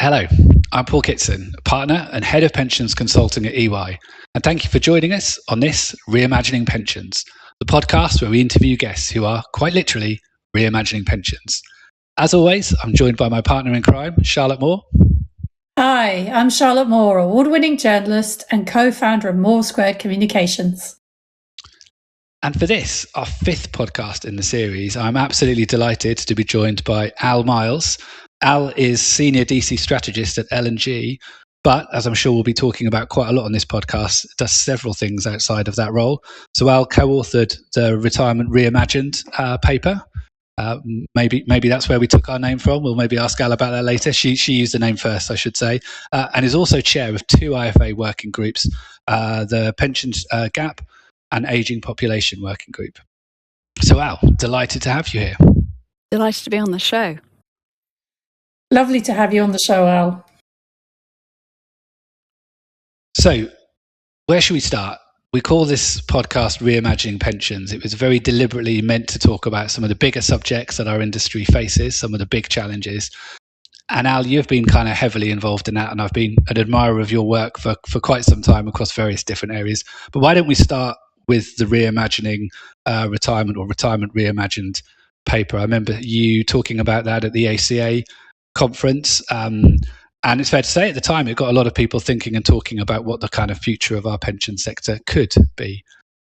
Hello, I'm Paul Kitson, partner and head of pensions consulting at EY. And thank you for joining us on this Reimagining Pensions, the podcast where we interview guests who are quite literally reimagining pensions. As always, I'm joined by my partner in crime, Charlotte Moore. Hi, I'm Charlotte Moore, award-winning journalist and co-founder of Moore Squared Communications. And for this, our fifth podcast in the series, I'm absolutely delighted to be joined by Al Miles. Al is Senior DC Strategist at L&G, but as I'm sure we'll be talking about quite a lot on this podcast, does several things outside of that role. So Al co-authored the Retirement Reimagined paper. Maybe that's where we took our name from. We'll maybe ask Al about that later. She used the name first, I should say, and is also chair of two IFA working groups, the Pensions Gap and Ageing Population Working Group. So Al, delighted to have you here. Delighted to be on the show. Lovely to have you on the show, Al. So where should we start? We call this podcast Reimagining Pensions. It was very deliberately meant to talk about some of the bigger subjects that our industry faces, some of the big challenges. And Al, you've been kind of heavily involved in that, and I've been an admirer of your work for quite some time across various different areas. But why don't we start with the Reimagining Retirement or Retirement Reimagined paper? I remember you talking about that at the ACA conference. And it's fair to say at the time, it got a lot of people thinking and talking about what the kind of future of our pension sector could be.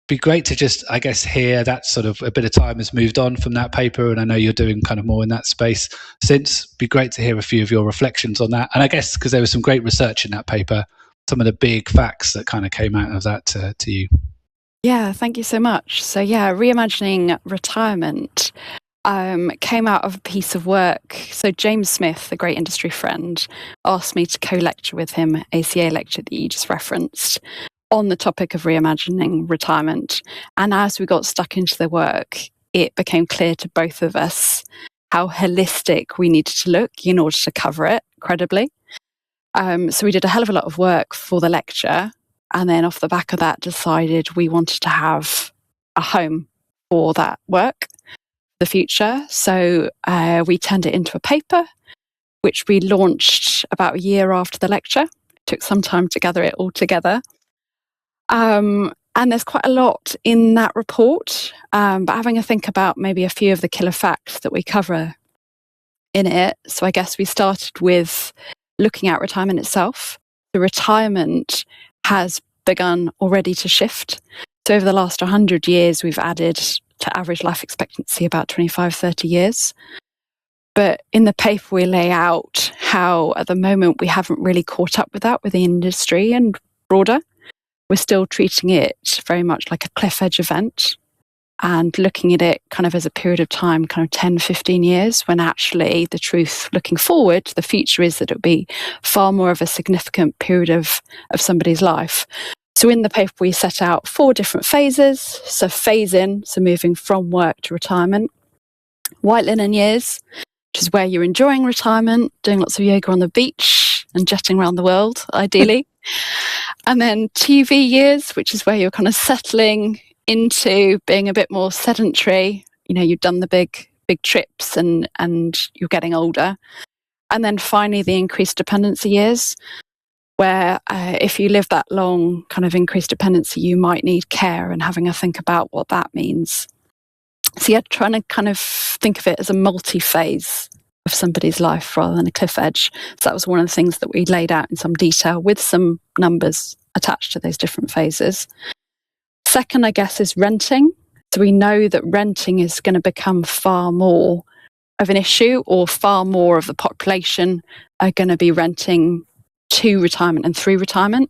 Be great to just, I guess, hear that sort of a bit of time has moved on from that paper. And I know you're doing kind of more in that space since. Be great to hear a few of your reflections on that. And I guess because there was some great research in that paper, some of the big facts that kind of came out of that to you. Yeah, thank you so much. So Reimagining Retirement came out of a piece of work. So James Smith, a great industry friend, asked me to co-lecture with him, ACA lecture that you just referenced, on the topic of reimagining retirement. And as we got stuck into the work, it became clear to both of us how holistic we needed to look in order to cover it credibly. So we did a hell of a lot of work for the lecture, and then off the back of that decided we wanted to have a home for that work, the future. So we turned it into a paper, which we launched about a year after the lecture. It took some time to gather it all together. And there's quite a lot in that report, but having a think about maybe a few of the killer facts that we cover in it. So I guess we started with looking at retirement itself. The retirement has begun already to shift. So over the last 100 years, we've added to average life expectancy about 25, 30 years. But in the paper, we lay out how at the moment we haven't really caught up with that with the industry and broader. We're still treating it very much like a cliff edge event and looking at it kind of as a period of time, kind of 10, 15 years, when actually the truth looking forward, the future is that it'll be far more of a significant period of somebody's life. So in the paper, we set out 4 different phases. So phase in, so moving from work to retirement. White linen years, which is where you're enjoying retirement, doing lots of yoga on the beach and jetting around the world, ideally. And then TV years, which is where you're kind of settling into being a bit more sedentary. You know, you've done the big trips and you're getting older. And then finally, the increased dependency years, where if you live that long, kind of increased dependency, you might need care, and having a think about what that means. So yeah, trying to kind of think of it as a multi-phase of somebody's life rather than a cliff edge. So that was one of the things that we laid out in some detail with some numbers attached to those different phases. Second, I guess, is renting. So we know that renting is going to become far more of an issue, or far more of the population are going to be renting to retirement and through retirement.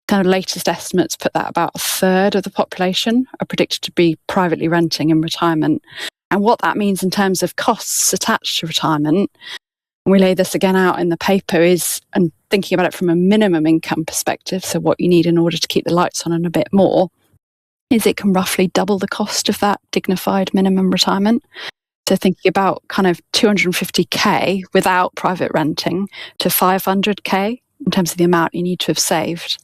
Kind of latest estimates put that about a third of the population are predicted to be privately renting in retirement. And what that means in terms of costs attached to retirement, and we lay this again out in the paper, is, and thinking about it from a minimum income perspective, so what you need in order to keep the lights on and a bit more, is it can roughly double the cost of that dignified minimum retirement. So thinking about kind of 250k without private renting to 500k in terms of the amount you need to have saved.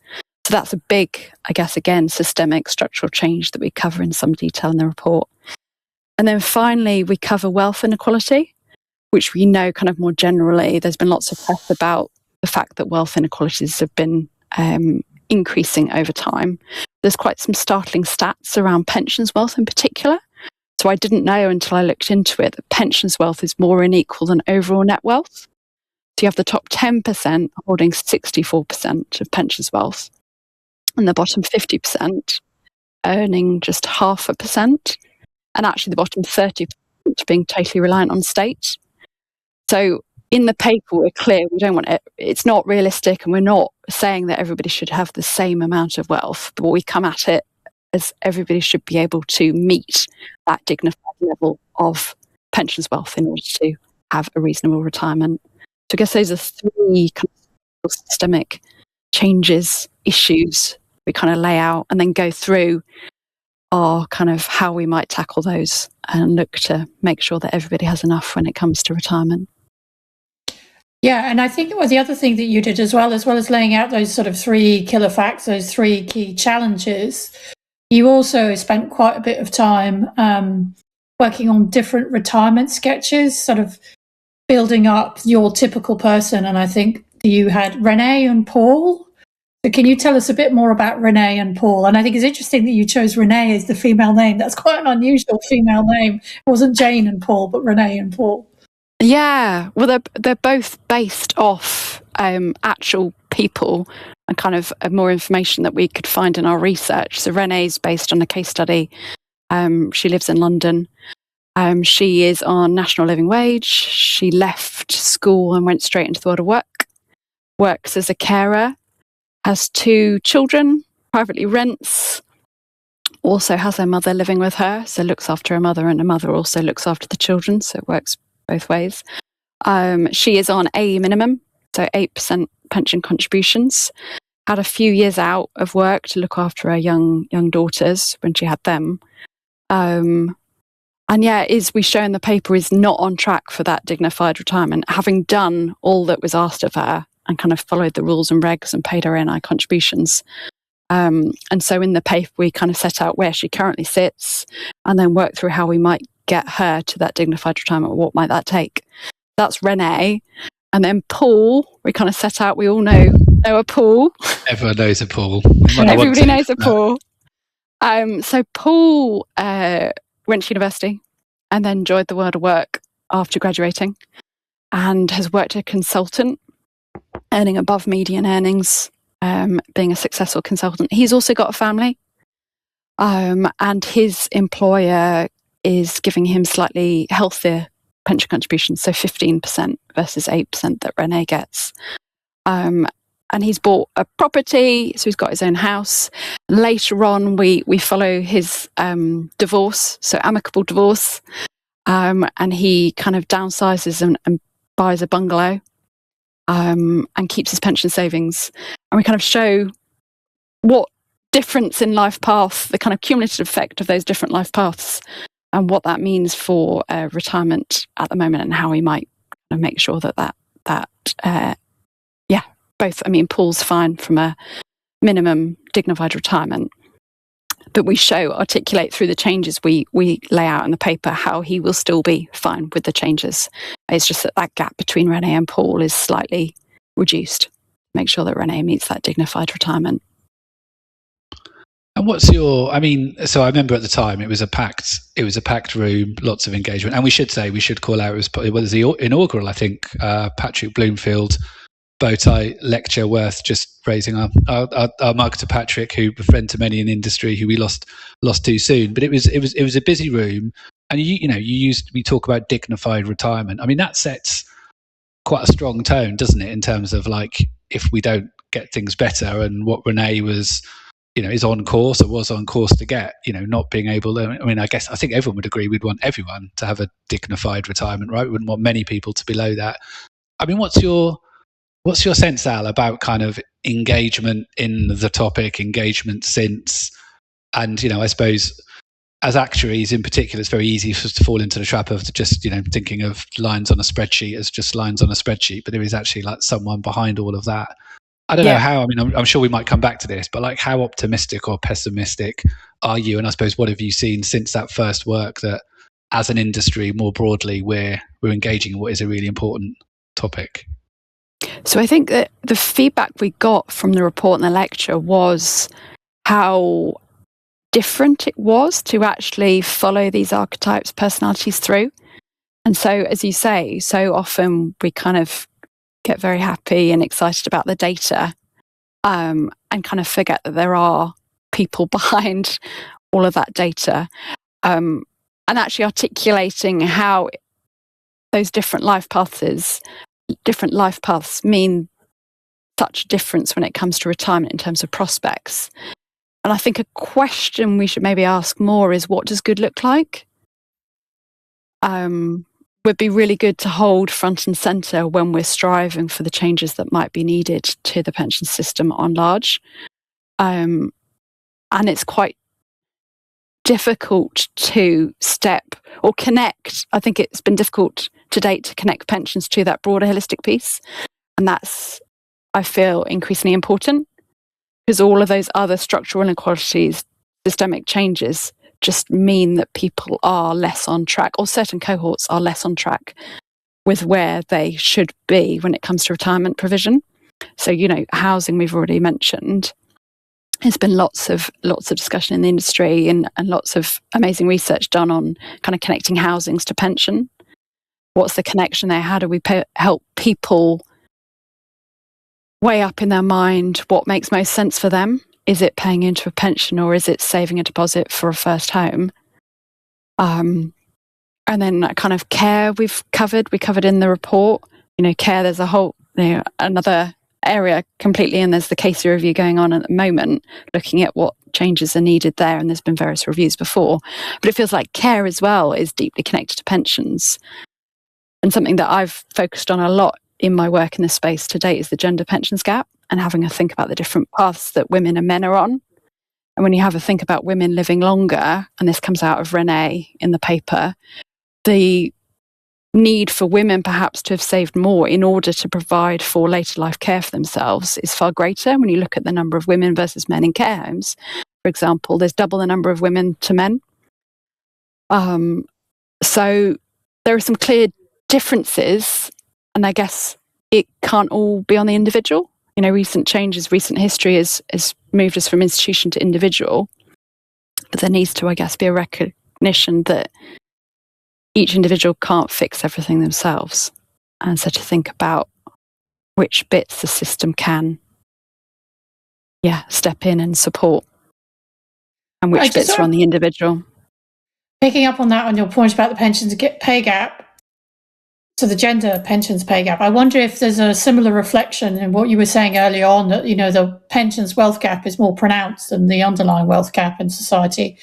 So that's a big, I guess, again, systemic structural change that we cover in some detail in the report. And then finally, we cover wealth inequality, which we know kind of more generally. There's been lots of press about the fact that wealth inequalities have been increasing over time. There's quite some startling stats around pensions wealth in particular. So I didn't know until I looked into it that pensions wealth is more unequal than overall net wealth. So you have the top 10% holding 64% of pensions wealth, and the bottom 50% earning just 0.5%, and actually the bottom 30% being totally reliant on state. So in the paper, we're clear we don't want it. It's not realistic, and we're not saying that everybody should have the same amount of wealth, but we come at it as everybody should be able to meet that dignified level of pensions wealth in order to have a reasonable retirement. So I guess those are three kind of systemic changes, issues we kind of lay out and then go through our kind of how we might tackle those and look to make sure that everybody has enough when it comes to retirement. Yeah, and I think the other thing that you did as well as laying out those sort of 3 killer facts, those 3 key challenges, you also spent quite a bit of time working on different retirement sketches, sort of building up your typical person. And I think you had Renee and Paul. So can you tell us a bit more about Renee and Paul? And I think it's interesting that you chose Renee as the female name. That's quite an unusual female name. It wasn't Jane and Paul, but Renee and Paul. Yeah, well, they're both based off actual people and kind of more information that we could find in our research. So Renee's based on a case study. She lives in London. She is on national living wage. She left school and went straight into the world of work. Works as a carer, has 2 children, privately rents, also has her mother living with her, so looks after her mother, and her mother also looks after the children, so it works both ways. She is on a minimum, so 8% pension contributions. Had a few years out of work to look after her young daughters when she had them. And yeah, as we show in the paper, is not on track for that dignified retirement, having done all that was asked of her and kind of followed the rules and regs and paid her NI contributions. And so in the paper, we kind of set out where she currently sits and then work through how we might get her to that dignified retirement. What might that take? That's Renee. And then Paul, we kind of set out, we all know a Paul. Everyone knows a Paul. Everybody knows a Paul. So Paul went to university and then joined the world of work after graduating and has worked as a consultant, earning above median earnings, being a successful consultant. He's also got a family, and his employer is giving him slightly healthier pension contributions, so 15% versus 8% that Renee gets. And he's bought a property, so he's got his own house. Later on, we follow his divorce, so amicable divorce, and he kind of downsizes and buys a bungalow and keeps his pension savings. And we kind of show what difference in life path, the kind of cumulative effect of those different life paths, and what that means for retirement at the moment, and how we might make sure that both. I mean, Paul's fine from a minimum dignified retirement, but we articulate through the changes we lay out in the paper how he will still be fine with the changes. It's just that gap between Renee and Paul is slightly reduced. Make sure that Renee meets that dignified retirement. And what's your? I mean, so I remember at the time it was a packed room, lots of engagement, and we should call out it was the inaugural, I think, Patrick Bloomfield bow tie lecture worth just raising our marketer Patrick, who a friend to many in industry, who we lost too soon. But it was a busy room, and we talk about dignified retirement. I mean, that sets quite a strong tone, doesn't it, in terms of like if we don't get things better, and what Renee was. Is on course or was on course to get, not being able to, I mean, I think everyone would agree we'd want everyone to have a dignified retirement, right? We wouldn't want many people to below that. I mean, what's your sense, Al, about kind of engagement in the topic, engagement since, and, I suppose as actuaries in particular, it's very easy for us to fall into the trap of just, thinking of lines on a spreadsheet as just lines on a spreadsheet, but there is actually like someone behind all of that. I don't know how, I mean, I'm sure we might come back to this, but like how optimistic or pessimistic are you? And I suppose what have you seen since that first work that as an industry more broadly we're engaging in what is a really important topic? So I think that the feedback we got from the report and the lecture was how different it was to actually follow these archetypes, personalities through. And so, as you say, so often we kind of get very happy and excited about the data, and kind of forget that there are people behind all of that data, and actually articulating how those different life paths mean such a difference when it comes to retirement in terms of prospects. And I think a question we should maybe ask more is, what does good look like? Would be really good to hold front and centre when we're striving for the changes that might be needed to the pension system on large. And it's quite difficult to step or connect. I think it's been difficult to date to connect pensions to that broader holistic piece. And that's, I feel, increasingly important, because all of those other structural inequalities, systemic changes, just mean that people are less on track, or certain cohorts are less on track with where they should be when it comes to retirement provision. So, housing we've already mentioned. There's been lots of discussion in the industry and lots of amazing research done on kind of connecting housings to pension. What's the connection there? How do we help people weigh up in their mind what makes most sense for them? Is it paying into a pension, or is it saving a deposit for a first home? And then that kind of care we covered in the report. Care, there's a whole, another area completely, and there's the case review going on at the moment, looking at what changes are needed there, and there's been various reviews before. But it feels like care as well is deeply connected to pensions. And something that I've focused on a lot in my work in this space to date is the gender pensions gap, and having a think about the different paths that women and men are on. And when you have a think about women living longer, and this comes out of Renee in the paper, the need for women perhaps to have saved more in order to provide for later life care for themselves is far greater. When you look at the number of women versus men in care homes, for example, there's double the number of women to men. So there are some clear differences, and I guess it can't all be on the individual. Recent changes, recent history has moved us from institution to individual. But there needs to, I guess, be a recognition that each individual can't fix everything themselves. And so to think about which bits the system can, step in and support, and which bits are on the individual. Picking up on that, on your point about the pensions pay gap, so the gender pensions pay gap, I wonder if there's a similar reflection in what you were saying earlier on, that, the pensions wealth gap is more pronounced than the underlying wealth gap in society.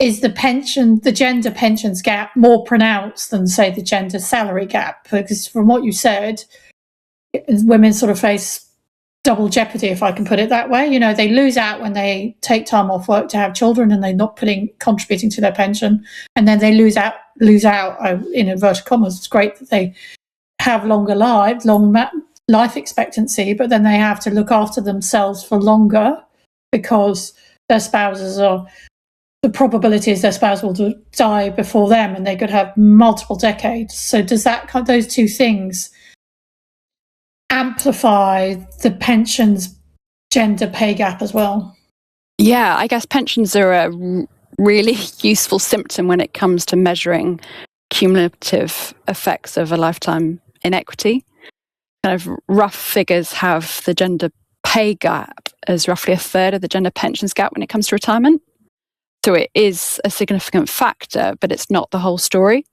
Is the gender pensions gap more pronounced than, say, the gender salary gap? Because from what you said, women sort of face double jeopardy, if I can put it that way. They lose out when they take time off work to have children and they're not contributing to their pension, and then they lose out in inverted commas. It's great that they have long life expectancy, but then they have to look after themselves for longer because their spouses are. The probability is their spouse will die before them, and they could have multiple decades. So does those two things amplify the pensions gender pay gap as well? Yeah, I guess pensions are a really useful symptom when it comes to measuring cumulative effects of a lifetime inequity. Kind of rough figures have the gender pay gap as roughly a third of the gender pensions gap when it comes to retirement. So it is a significant factor, but it's not the whole story.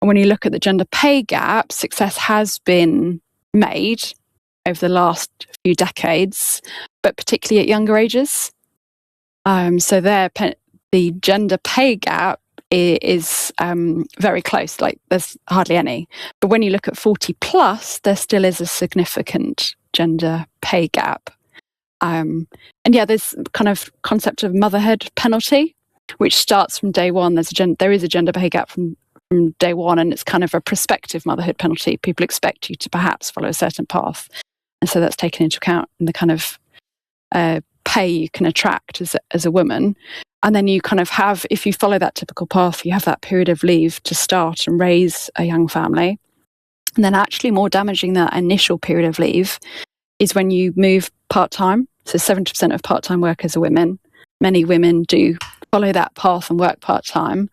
And when you look at the gender pay gap, success has been made over the last few decades, but particularly at younger ages. So the gender pay gap is very close, like there's hardly any. But when you look at 40 plus, there still is a significant gender pay gap. There's kind of concept of motherhood penalty, which starts from day one. There is a gender pay gap from day one, and it's kind of a prospective motherhood penalty. People expect you to perhaps follow a certain path, and so that's taken into account in the kind of pay you can attract as a woman. And then you kind of have, if you follow that typical path, you have that period of leave to start and raise a young family. And then actually more damaging that initial period of leave is when you move part-time. So 70% of part-time workers are women. Many women do follow that path and work part-time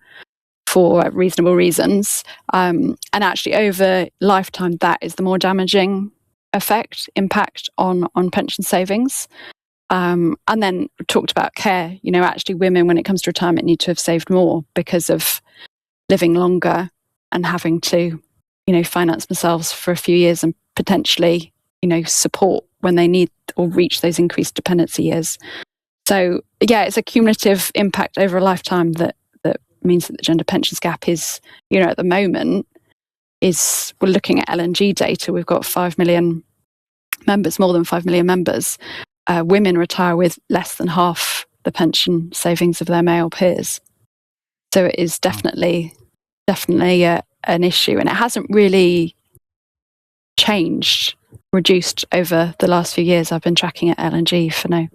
for reasonable reasons. And actually over lifetime, that is the more damaging impact on pension savings. And then we talked about care. Actually women, when it comes to retirement, need to have saved more because of living longer and having to, finance themselves for a few years and potentially, support when they need or reach those increased dependency years. So yeah, it's a cumulative impact over a lifetime that means that the gender pensions gap is, at the moment, we're looking at LNG data. We've got 5 million members, more than 5 million members. Women retire with less than half the pension savings of their male peers. So it is definitely an issue, and it hasn't really reduced over the last few years. I've been tracking at LNG for the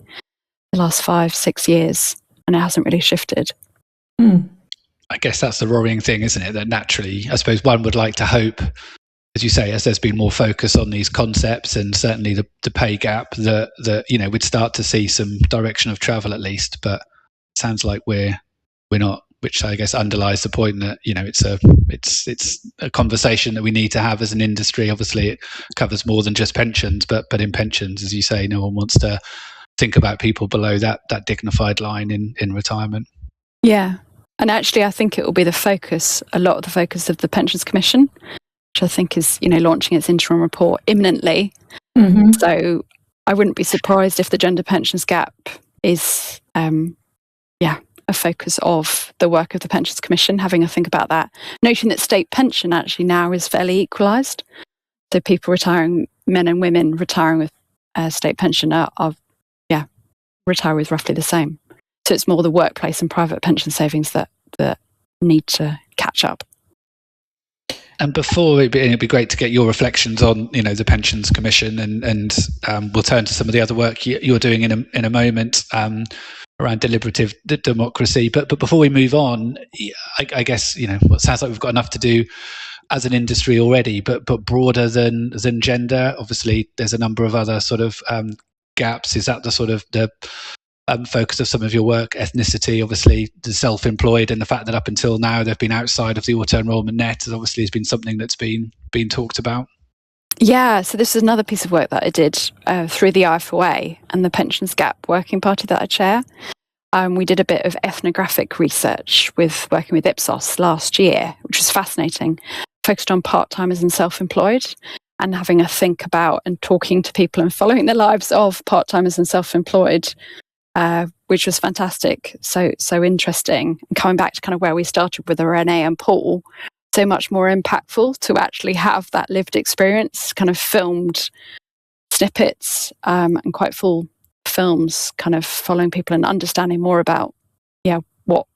last 5-6 years, and it hasn't really shifted. I guess that's the worrying thing, isn't it? That naturally, I suppose one would like to hope, as you say, as there's been more focus on these concepts and certainly the pay gap, that we'd start to see some direction of travel at least. But it sounds like we're not, which I guess underlies the point that it's a conversation that we need to have as an industry. Obviously, it covers more than just pensions, but in pensions, as you say, no one wants to think about people below that dignified line in retirement. Yeah. And actually, I think it will be a lot of the focus of the Pensions Commission, which I think is, launching its interim report imminently. Mm-hmm. So I wouldn't be surprised if the gender pensions gap is, a focus of the work of the Pensions Commission, having a think about that. Noting that state pension actually now is fairly equalised. So people retiring, men and women retiring with state pension retire with roughly the same. So it's more the workplace and private pension savings that need to catch up. And before, it'd be great to get your reflections on, the Pensions Commission, and we'll turn to some of the other work you're doing in a moment around deliberative democracy. But before we move on, I guess what sounds like we've got enough to do as an industry already, but broader than gender. Obviously, there's a number of other sort of gaps. Is that the sort of the focus of some of your work? Ethnicity, obviously, the self-employed, and the fact that up until now they've been outside of the auto-enrolment net has been something that's been talked about. Yeah, so this is another piece of work that I did through the IFoA and the Pensions Gap Working Party that I chair. We did a bit of ethnographic research working with Ipsos last year, which was fascinating, focused on part-timers and self-employed, and having a think about and talking to people and following the lives of part-timers and self-employed, which was fantastic. So interesting. And coming back to kind of where we started with the Renee and Paul, so much more impactful to actually have that lived experience, kind of filmed snippets and quite full films, kind of following people and understanding more about what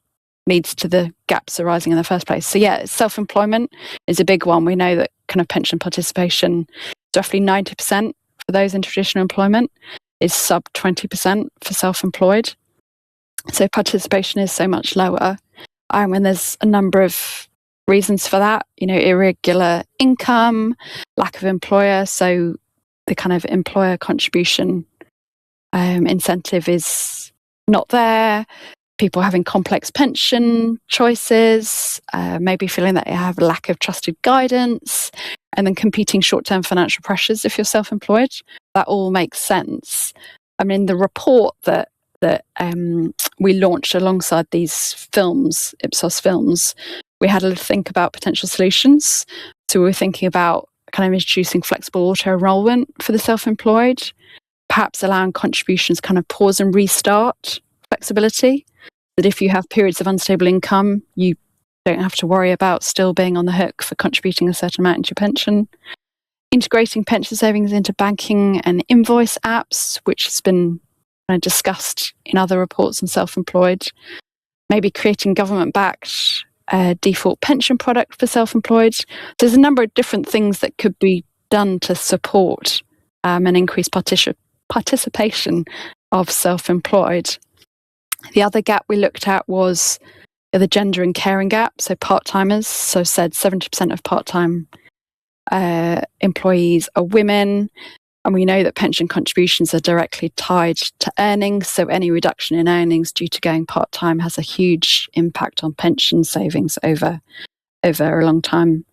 leads to the gaps arising in the first place. So self-employment is a big one. We know that kind of pension participation is roughly 90% for those in traditional employment, is sub 20% for self-employed. So participation is so much lower. And there's a number of reasons for that, irregular income, lack of employer. So the kind of employer contribution incentive is not there. People having complex pension choices, maybe feeling that you have a lack of trusted guidance, and then competing short-term financial pressures if you're self-employed. That all makes sense. I mean, the report that we launched alongside these films, Ipsos films, we had a think about potential solutions. So we were thinking about kind of introducing flexible auto-enrollment for the self-employed, perhaps allowing contributions kind of pause and restart flexibility, that if you have periods of unstable income, you don't have to worry about still being on the hook for contributing a certain amount into your pension. Integrating pension savings into banking and invoice apps, which has been discussed in other reports on self-employed. Maybe creating government-backed default pension product for self-employed. There's a number of different things that could be done to support and increase participation of self-employed. The other gap we looked at was the gender and caring gap, so part-timers. So said 70% of part-time employees are women, and we know that pension contributions are directly tied to earnings, so any reduction in earnings due to going part-time has a huge impact on pension savings over a long time.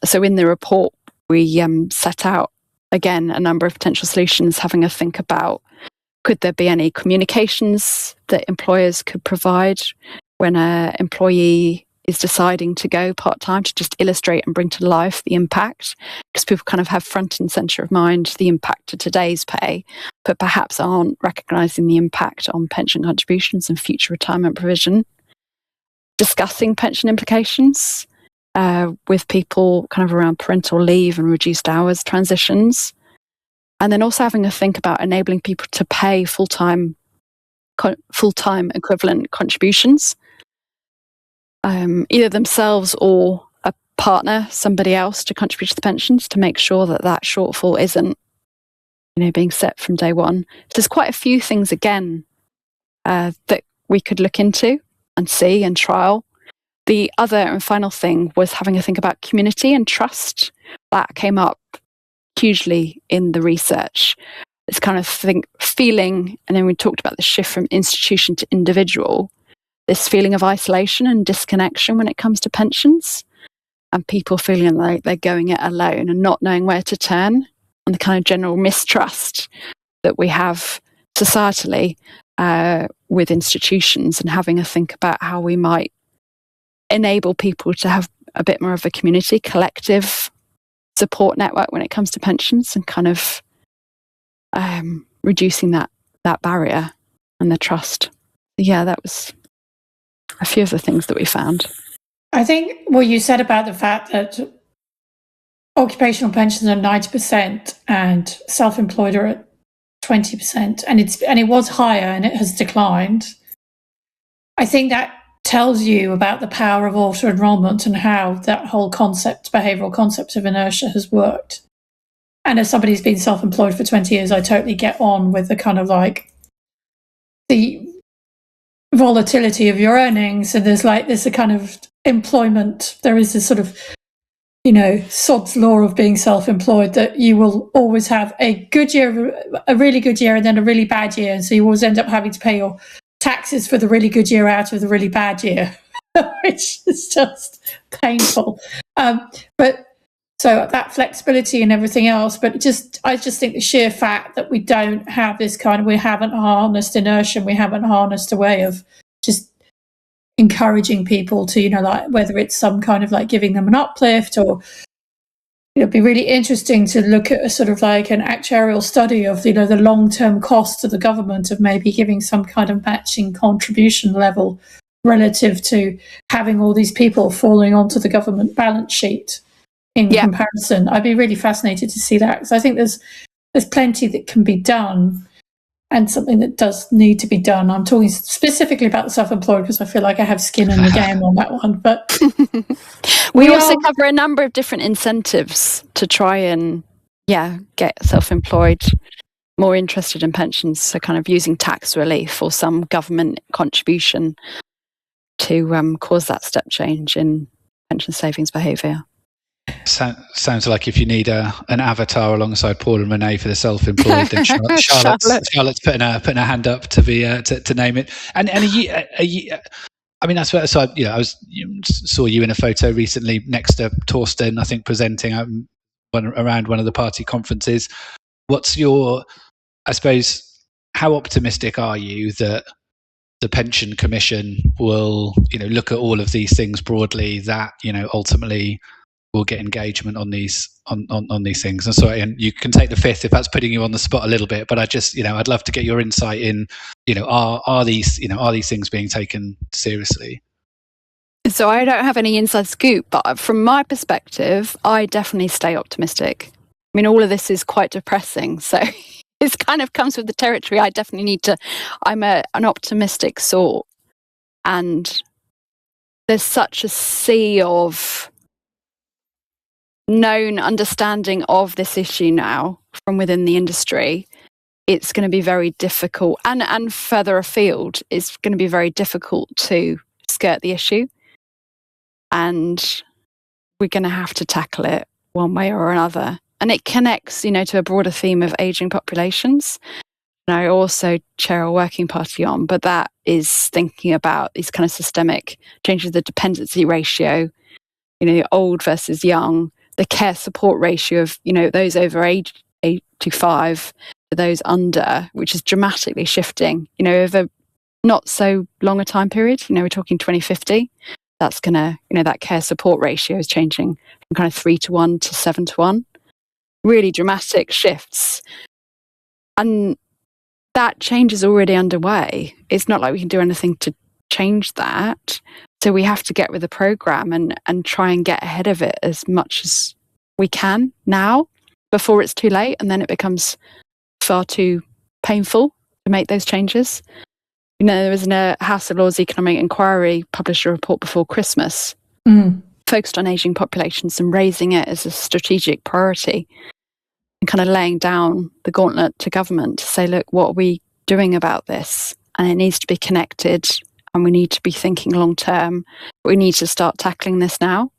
So in the report, we set out, again, a number of potential solutions, having a think about, could there be any communications that employers could provide when an employee is deciding to go part-time, to just illustrate and bring to life the impact? Because people kind of have front and centre of mind the impact to today's pay, but perhaps aren't recognising the impact on pension contributions and future retirement provision. Discussing pension implications with people kind of around parental leave and reduced hours transitions. And then also having a think about enabling people to pay full-time equivalent contributions, either themselves or a partner, somebody else, to contribute to the pensions, to make sure that that shortfall isn't, being set from day one. So there's quite a few things, again, that we could look into and see and trial. The other and final thing was having a think about community and trust. That came up hugely in the research. This kind of feeling, and then we talked about the shift from institution to individual, this feeling of isolation and disconnection when it comes to pensions, and people feeling like they're going it alone and not knowing where to turn, and the kind of general mistrust that we have societally with institutions, and having a think about how we might enable people to have a bit more of a community, collective support network when it comes to pensions, and kind of reducing that barrier and the trust. Yeah, that was a few of the things that we found. I think what you said about the fact that occupational pensions are 90% and self-employed are at 20%, and it was higher and it has declined. I think that tells you about the power of auto-enrollment and how that whole behavioural concept of inertia has worked. And as somebody who's been self-employed for 20 years, I totally get on with the kind of like the volatility of your earnings. And there's a kind of employment, there is this sort of, sod's law of being self-employed, that you will always have a good year, a really good year, and then a really bad year. And so you always end up having to pay your taxes for the really good year out of the really bad year, which is just painful. But so that flexibility and everything else, but I just think the sheer fact that we don't have this we haven't harnessed inertia, we haven't harnessed a way of just encouraging people to, like whether it's some kind of like giving them an uplift, or it'd be really interesting to look at a sort of like an actuarial study of, the long-term cost to the government of maybe giving some kind of matching contribution level relative to having all these people falling onto the government balance sheet in comparison. I'd be really fascinated to see that, because I think there's plenty that can be done, and something that does need to be done. I'm talking specifically about the self-employed because I feel like I have skin in the game on that one. But we also cover a number of different incentives to try and get self-employed more interested in pensions. So kind of using tax relief or some government contribution to cause that step change in pension savings behaviour. Sounds like if you need an avatar alongside Paul and Renee for the self-employed, then Charlotte's putting her hand up to be to name it. And are you, I mean, that's what. So I saw you in a photo recently next to Torsten, I think, presenting around one of the party conferences. What's your, I suppose, how optimistic are you that the pension commission will, look at all of these things broadly, that ultimately we'll get engagement on these on these things? And so, and you can take the fifth if that's putting you on the spot a little bit, but I just, I'd love to get your insight in, are these things being taken seriously? So I don't have any inside scoop, but from my perspective, I definitely stay optimistic. I mean, all of this is quite depressing, so it kind of comes with the territory. I definitely need to, I'm an optimistic sort, and there's such a sea of known understanding of this issue now from within the industry it's going to be very difficult, and further afield, it's going to be very difficult to skirt the issue. And we're going to have to tackle it one way or another. And it connects, to a broader theme of aging populations. And I also chair a working party on, but that is thinking about these kind of systemic changes, the dependency ratio, old versus young, the care support ratio of, those over age 85 to those under, which is dramatically shifting, over not so long a time period. We're talking 2050. That's going to, that care support ratio is changing from kind of 3:1 to 7:1. Really dramatic shifts. And that change is already underway. It's not like we can do anything to change that. So we have to get with the program and try and get ahead of it as much as we can now before it's too late, and then it becomes far too painful to make those changes. There was a House of Lords Economic Inquiry published a report before Christmas focused on ageing populations and raising it as a strategic priority and kind of laying down the gauntlet to government to say, look, what are we doing about this? And it needs to be connected, and we need to be thinking long term. We need to start tackling this now.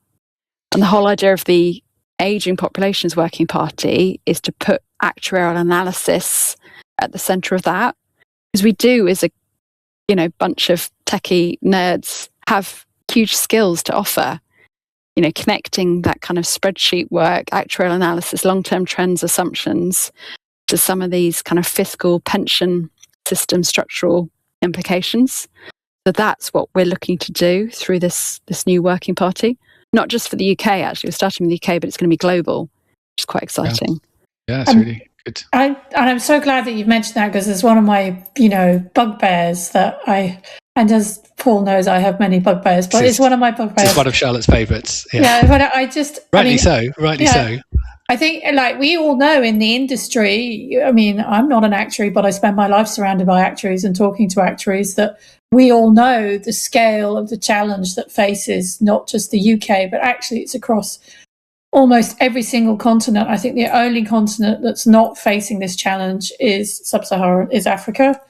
And the whole idea of the Ageing Populations Working Party is to put actuarial analysis at the centre of that, because we do, as a bunch of techie nerds, have huge skills to offer. Connecting that kind of spreadsheet work, actuarial analysis, long-term trends, assumptions to some of these kind of fiscal pension system structural implications. So that's what we're looking to do through this new working party. Not just for the UK, actually. We're starting with the UK, but it's going to be global, which is quite exciting. Yeah, it's really good. I'm so glad that you've mentioned that, because it's one of my, bugbears that and as Paul knows, I have many bugbears, but it's one of my bugbears. It's one of Charlotte's favourites. Yeah, but I just... Rightly so. I think, we all know in the industry, I'm not an actuary, but I spend my life surrounded by actuaries and talking to actuaries, that we all know the scale of the challenge that faces not just the UK, but actually it's across almost every single continent. I think the only continent that's not facing this challenge is sub-Saharan, is Africa.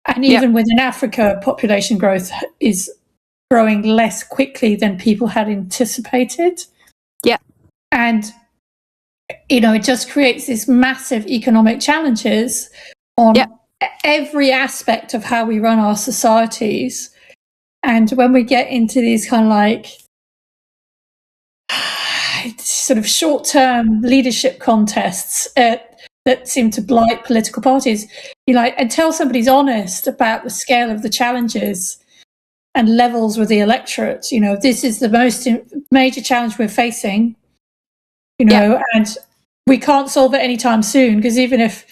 And even within Africa, population growth is growing less quickly than people had anticipated. Yeah. And, it just creates these massive economic challenges on every aspect of how we run our societies. And when we get into these kind of sort of short-term leadership contests that seem to blight political parties, until somebody's honest about the scale of the challenges and levels with the electorate, this is the most major challenge we're facing, and we can't solve it anytime soon, because even if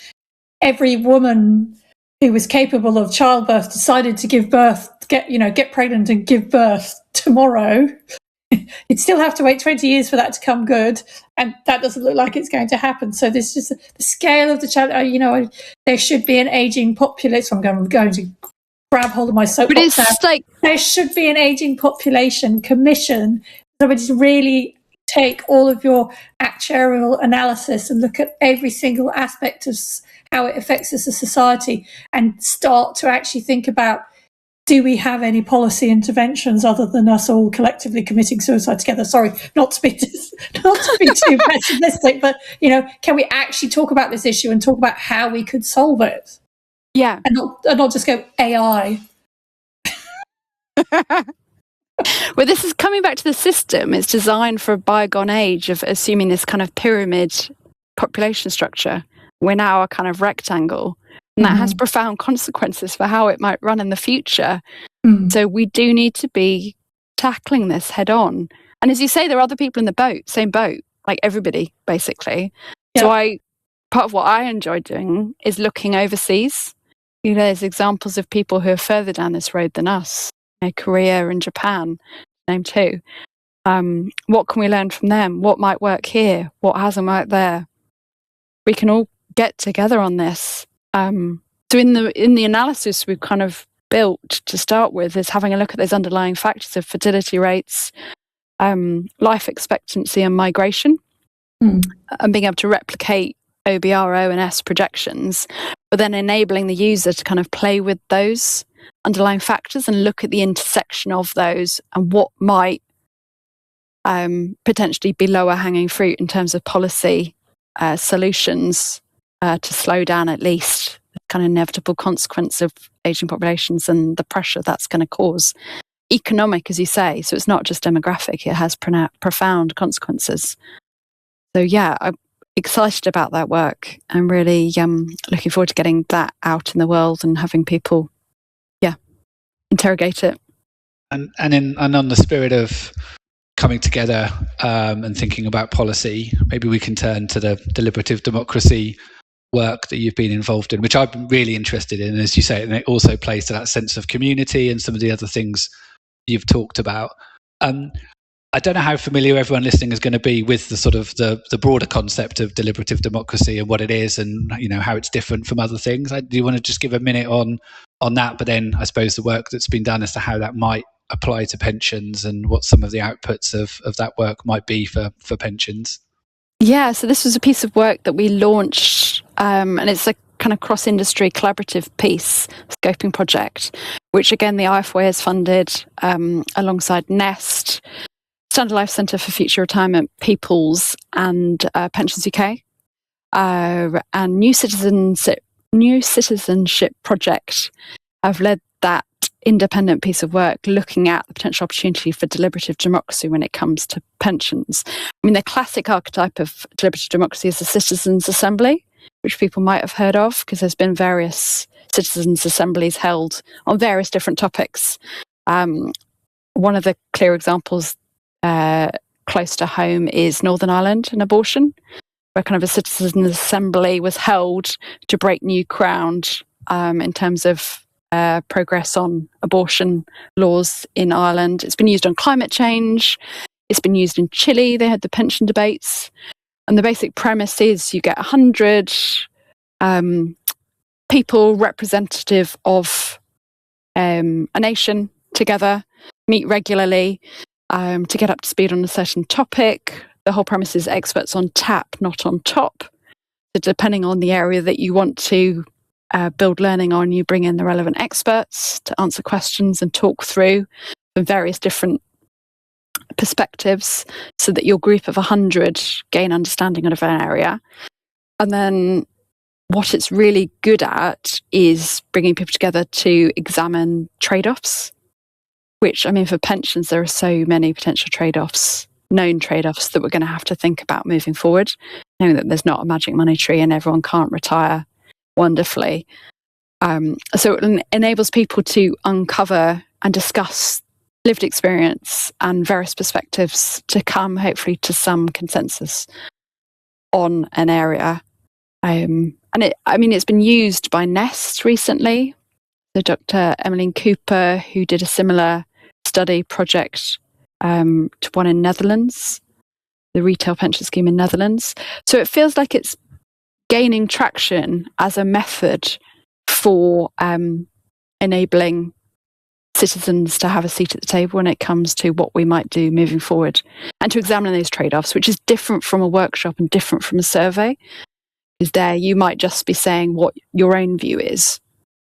every woman who was capable of childbirth decided to give birth, get pregnant and give birth tomorrow, you'd still have to wait 20 years for that to come good, and that doesn't look like it's going to happen. So this is the scale of the challenge. There should be an ageing population. I'm going to grab hold of my soapbox. There should be an ageing population commission. Somebody to really take all of your actuarial analysis and look at every single aspect of how it affects us as a society, and start to actually think about, do we have any policy interventions other than us all collectively committing suicide together? Sorry, not to be too pessimistic, but can we actually talk about this issue and talk about how we could solve it? Yeah, and not just go AI. Well, this is coming back to the system. It's designed for a bygone age of assuming this kind of pyramid population structure. We're now a kind of rectangle. And that has profound consequences for how it might run in the future. So we do need to be tackling this head on. And as you say, there are other people in the boat, same boat, like everybody, basically. Yeah. So part of what I enjoy doing is looking overseas. There's examples of people who are further down this road than us. Korea and Japan, name two. What can we learn from them? What might work here? What hasn't worked there? We can all get together on this. So in the analysis we've kind of built to start with is having a look at those underlying factors of fertility rates, life expectancy and migration, and being able to replicate OBR, ONS projections, but then enabling the user to kind of play with those underlying factors and look at the intersection of those and what might potentially be lower hanging fruit in terms of policy solutions to slow down at least the kind of inevitable consequence of aging populations and the pressure that's going to cause. Economic, as you say, so it's not just demographic, it has profound consequences. So yeah, I'm excited about that work. I'm really looking forward to getting that out in the world and having people, interrogate it. And on the spirit of coming together and thinking about policy, maybe we can turn to the deliberative democracy work that you've been involved in, which I've been really interested in, as you say, and it also plays to that sense of community and some of the other things you've talked about. I don't know how familiar everyone listening is going to be with the sort of the broader concept of deliberative democracy and what it is, and how it's different from other things. Do you want to just give a minute on that? But then I suppose the work that's been done as to how that might apply to pensions and what some of the outputs of that work might be for pensions. Yeah, so this was a piece of work that we launched, and it's a kind of cross-industry collaborative piece, scoping project, which again the IFoA has funded alongside Nest, Standard Life Centre for Future Retirement, Peoples, and Pensions UK, and New Citizenship Project have led that independent piece of work looking at the potential opportunity for deliberative democracy when it comes to pensions. I mean, the classic archetype of deliberative democracy is the citizens' assembly, which people might have heard of because there's been various citizens' assemblies held on various different topics. One of the clear examples close to home is Northern Ireland and abortion, where kind of a citizens' assembly was held to break new ground in terms of progress on abortion laws in Ireland. It's been used on climate change. It's been used in Chile. They had the pension debates. And the basic premise is you get 100 people representative of a nation together, meet regularly to get up to speed on a certain topic. The whole premise is experts on tap, not on top. So depending on the area that you want to build learning on, you bring in the relevant experts to answer questions and talk through from various different perspectives so that your group of 100 gain understanding of an area. And then what it's really good at is bringing people together to examine trade-offs, which, I mean, for pensions, there are so many potential trade-offs, known trade-offs that we're going to have to think about moving forward, knowing that there's not a magic money tree and everyone can't retire wonderfully. So it enables people to uncover and discuss lived experience and various perspectives to come, hopefully, to some consensus on an area. And it's been used by Nest recently. So Dr. Emmeline Cooper, who did a similar study project to one in Netherlands, the retail pension scheme in Netherlands. So it feels like it's gaining traction as a method for enabling citizens to have a seat at the table when it comes to what we might do moving forward and to examine those trade-offs, which is different from a workshop and different from a survey. Is there you might just be saying what your own view is.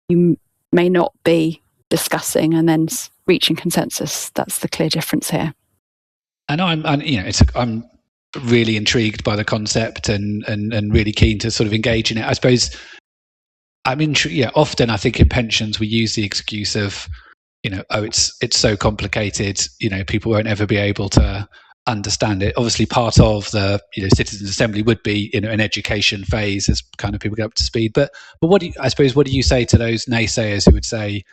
You may not be discussing and then reaching consensus. That's the clear difference here. And I'm really intrigued by the concept and really keen to sort of engage in it. I suppose I'm intrigued. Yeah, often I think in pensions we use the excuse of, it's so complicated. People won't ever be able to understand it. Obviously, part of the citizens' assembly would be an education phase as kind of people get up to speed. But what do you say to those naysayers who would say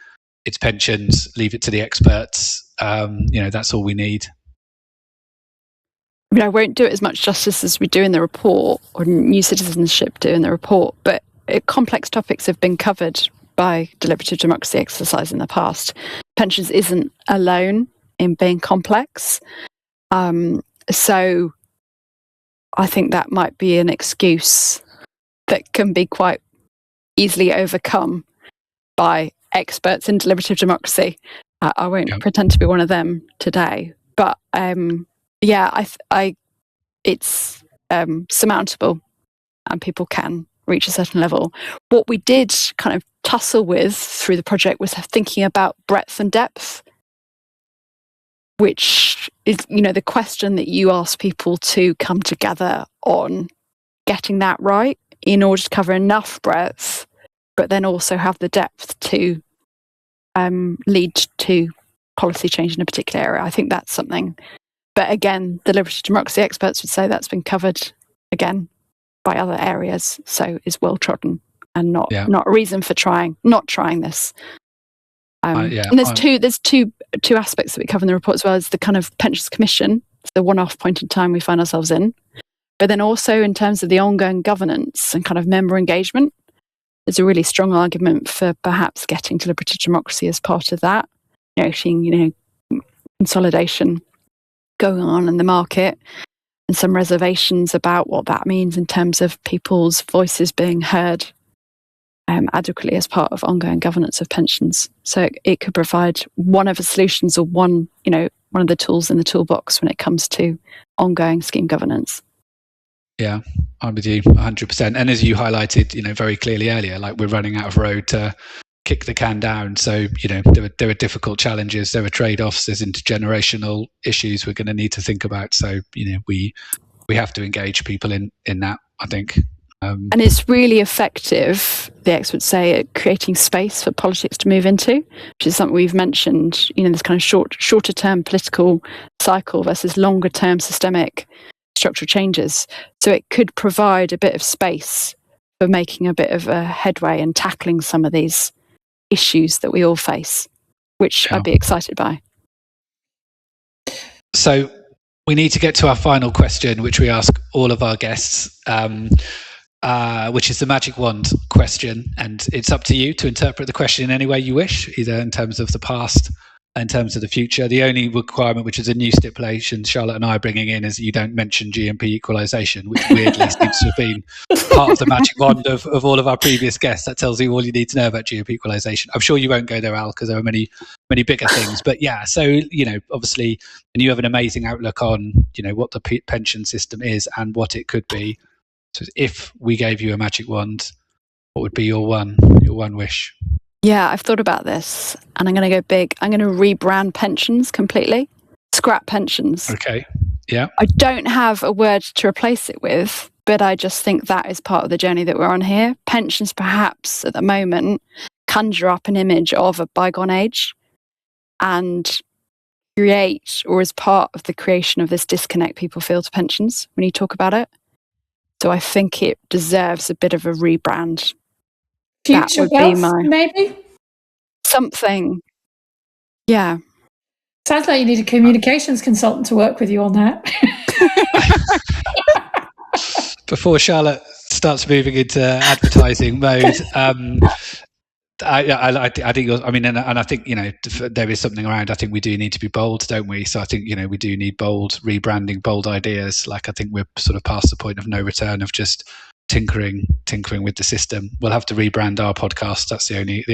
it's pensions, leave it to the experts? That's all we need. I won't do it as much justice as we do in the report, or New Citizenship do in the report, but complex topics have been covered by deliberative democracy exercise in the past. Pensions isn't alone in being complex. So I think that might be an excuse that can be quite easily overcome by experts in deliberative democracy. I won't pretend to be one of them today, but it's surmountable, and people can reach a certain level. What we did kind of tussle with through the project was thinking about breadth and depth, which is, the question that you ask people to come together on, getting that right in order to cover enough breadth, but then also have the depth to lead to policy change in a particular area. I think that's something. But again, the liberty democracy experts would say that's been covered again by other areas, so is well trodden and not a reason for not trying this. And there's two aspects that we cover in the report as well as the kind of pensions commission, the one-off point in time we find ourselves in, but then also in terms of the ongoing governance and kind of member engagement. There's a really strong argument for perhaps getting deliberative democracy as part of that. Seeing consolidation going on in the market, and some reservations about what that means in terms of people's voices being heard adequately as part of ongoing governance of pensions. So it could provide one of the solutions, or one of the tools in the toolbox when it comes to ongoing scheme governance. Yeah, I'm with you 100%. And as you highlighted, very clearly earlier, like we're running out of road to kick the can down. So, there are difficult challenges, there are trade-offs, there's intergenerational issues we're going to need to think about. So, we have to engage people in that, I think. And it's really effective, the experts say, at creating space for politics to move into, which is something we've mentioned, this kind of shorter term political cycle versus longer term systemic structural changes. So it could provide a bit of space for making a bit of a headway and tackling some of these issues that we all face, which I'd be excited by. So we need to get to our final question, which we ask all of our guests, which is the magic wand question. And it's up to you to interpret the question in any way you wish, either in terms of the past, in terms of the future. The only requirement, which is a new stipulation Charlotte and I are bringing in, is that you don't mention GMP equalisation, which weirdly seems to have been part of the magic wand of all of our previous guests. That tells you all you need to know about GMP equalisation. I'm sure you won't go there, Al, because there are many bigger things. But yeah, so, obviously, and you have an amazing outlook on, what the pension system is and what it could be. So if we gave you a magic wand, what would be your one wish? Yeah, I've thought about this, and I'm going to go big. I'm going to rebrand pensions completely. Scrap pensions. Okay, yeah. I don't have a word to replace it with, but I just think that is part of the journey that we're on here. Pensions, perhaps, at the moment, conjure up an image of a bygone age and create, or is part of the creation of this disconnect people feel to pensions when you talk about it. So I think it deserves a bit of a rebrand. Future wealth, maybe? Something. Yeah. Sounds like you need a communications consultant to work with you on that. Before Charlotte starts moving into advertising mode, I think, and I think, there is something around, I think we do need to be bold, don't we? So I think, we do need bold rebranding, bold ideas. Like, I think we're sort of past the point of no return of just tinkering with the system. We'll have to rebrand our podcast. That's the only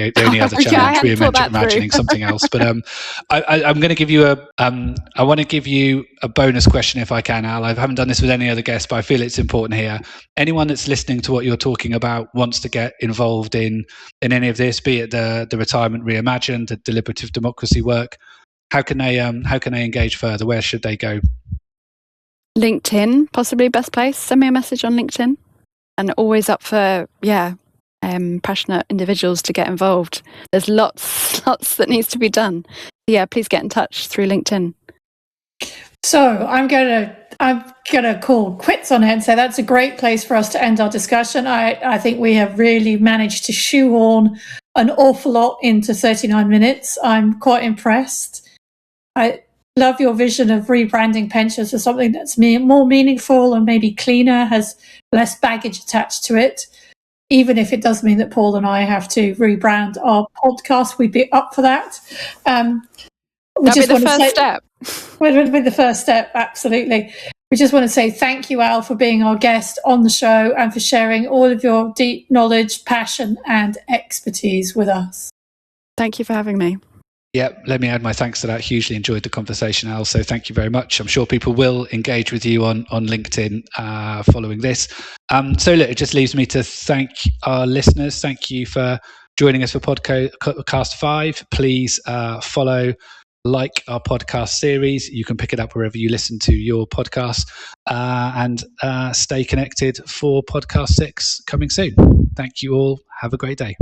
other challenge. Reimagining something else. But I'm going to give you I want to give you a bonus question if I can, Al. I haven't done this with any other guests, but I feel it's important here. Anyone that's listening to what you're talking about wants to get involved in any of this, be it the retirement reimagined, the deliberative democracy work. How can they engage further? Where should they go? LinkedIn, possibly best place. Send me a message on LinkedIn. And always up for, passionate individuals to get involved. There's lots that needs to be done. Yeah, please get in touch through LinkedIn. So I'm gonna call quits on it and say that's a great place for us to end our discussion. I think we have really managed to shoehorn an awful lot into 39 minutes. I'm quite impressed. I love your vision of rebranding pensions as something that's more meaningful and maybe cleaner, has less baggage attached to it. Even if it does mean that Paul and I have to rebrand our podcast, we'd be up for that. That'd be the first step. Would be the first step, absolutely. We just want to say thank you, Al, for being our guest on the show and for sharing all of your deep knowledge, passion and expertise with us. Thank you for having me. Yeah, let me add my thanks to that. Hugely enjoyed the conversation, Al. So thank you very much. I'm sure people will engage with you on LinkedIn following this. So look, it just leaves me to thank our listeners. Thank you for joining us for podcast 5. Please follow, like our podcast series. You can pick it up wherever you listen to your podcasts, and stay connected for podcast 6 coming soon. Thank you all. Have a great day.